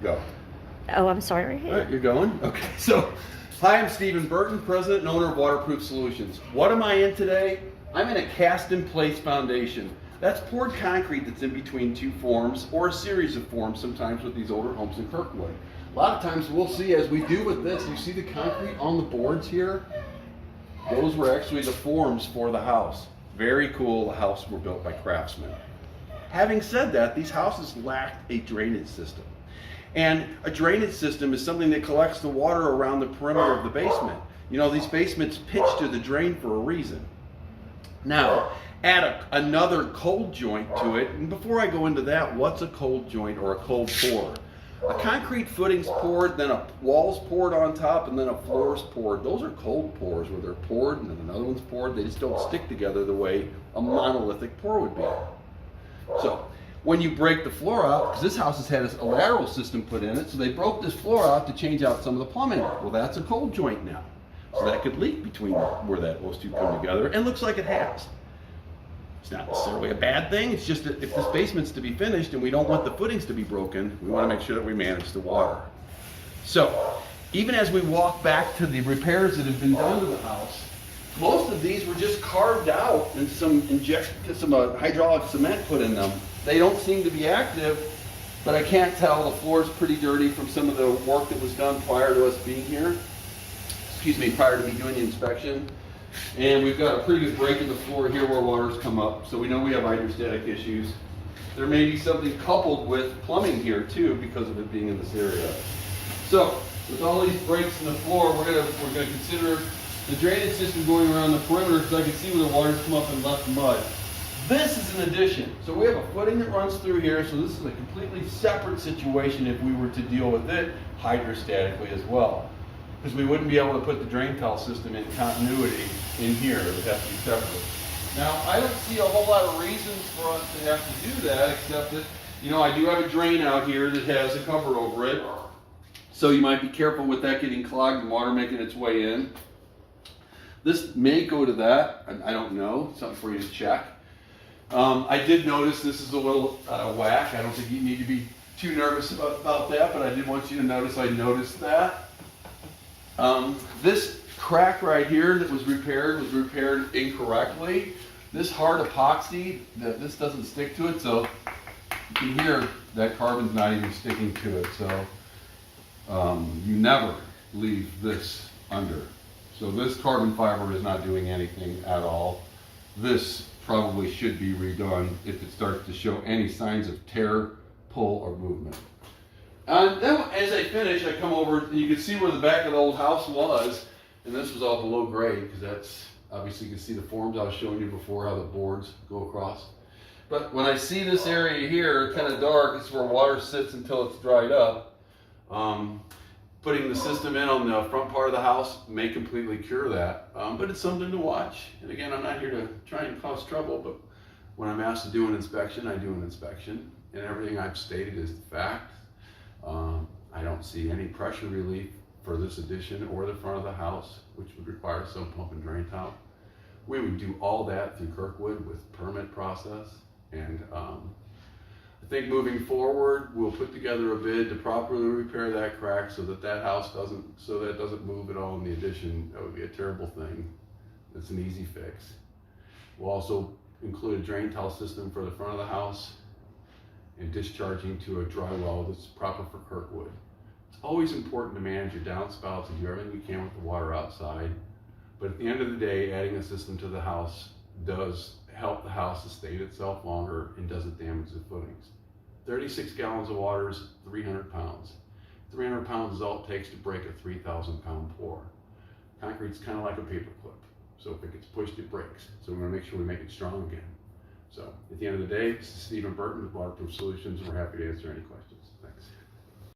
Go. Oh, I'm sorry. All right, you're going? Okay, so hi, I'm Stephen Burton, President and owner of Waterproof Solutions. What am I in today? I'm in a cast-in-place foundation. That's poured concrete that's in between two forms or a series of forms sometimes with these older homes in Kirkwood. A lot of times we'll see, as we do with this, you see the concrete on the boards here? Those were actually the forms for the house. Very cool, the houses were built by craftsmen. Having said that, these houses lacked a drainage system. And a drainage system is something that collects the water around the perimeter of the basement. You know, these basements pitch to the drain for a reason. Now, add another cold joint to it, and before I go into that, what's a cold joint or a cold pour? A concrete footing's poured, then a wall's poured on top, and then a floor's poured. Those are cold pours where they're poured and then another one's poured. They just don't stick together the way a monolithic pour would be. So, when you break the floor out, because this house has had a lateral system put in it, so they broke this floor out to change out some of the plumbing. Well, that's a cold joint now. So that could leak between where those two come together, and looks like it has. It's not necessarily a bad thing, it's just that if this basement's to be finished and we don't want the footings to be broken, we want to make sure that we manage the water. So, even as we walk back to the repairs that have been done to the house, most of these were just carved out and some hydraulic cement put in them. They don't seem to be active, but I can't tell. The floor is pretty dirty from some of the work that was done prior to us being here. Excuse me, prior to me doing the inspection. And we've got a pretty good break in the floor here where water's come up, so we know we have hydrostatic issues. There may be something coupled with plumbing here too because of it being in this area. So, with all these breaks in the floor, we're gonna consider the drainage system going around the perimeter, because I can see where the water's come up and left mud. This is an addition. So we have a footing that runs through here, so this is a completely separate situation if we were to deal with it hydrostatically as well. Because we wouldn't be able to put the drain tile system in continuity in here. It would have to be separate. Now, I don't see a whole lot of reasons for us to have to do that, except that, you know, I do have a drain out here that has a cover over it. So you might be careful with that getting clogged and water making its way in. This may go to that. I don't know. Something for you to check. I did notice this is a little out of whack. I don't think you need to be too nervous about that, but I did want you to notice I noticed that. This crack right here that was repaired incorrectly. This hard epoxy, this doesn't stick to it, so you can hear that carbon's not even sticking to it. So you never leave this under. So this carbon fiber is not doing anything at all. This probably should be redone if it starts to show any signs of tear, pull, or movement. And then as I finish, I come over and you can see where the back of the old house was, and this was all below grade because that's, obviously you can see the forms I was showing you before, how the boards go across. But when I see this area here, kind of dark, it's where water sits until it's dried up. Putting the system in on the front part of the house may completely cure that, but it's something to watch. And again, I'm not here to try and cause trouble, but when I'm asked to do an inspection, I do an inspection, and everything I've stated is the fact. I don't see any pressure relief for this addition or the front of the house, which would require some pump and drain tile. We would do all that through Kirkwood with permit process, and I think moving forward, we'll put together a bid to properly repair that crack so that house doesn't move at all in the addition. That would be a terrible thing. It's an easy fix. We'll also include a drain tile system for the front of the house and discharging to a dry well that's proper for Kirkwood. It's always important to manage your downspouts and do everything you can with the water outside. But at the end of the day, adding a system to the house does help the house sustain itself longer and doesn't damage the footings. 36 gallons of water is 300 pounds. 300 pounds is all it takes to break a 3,000 pound pour. Concrete's kind of like a paper clip. So if it gets pushed, it breaks. So we want to make sure we make it strong again. So at the end of the day, this is Stephen Burton with Waterproof Solutions, and we're happy to answer any questions.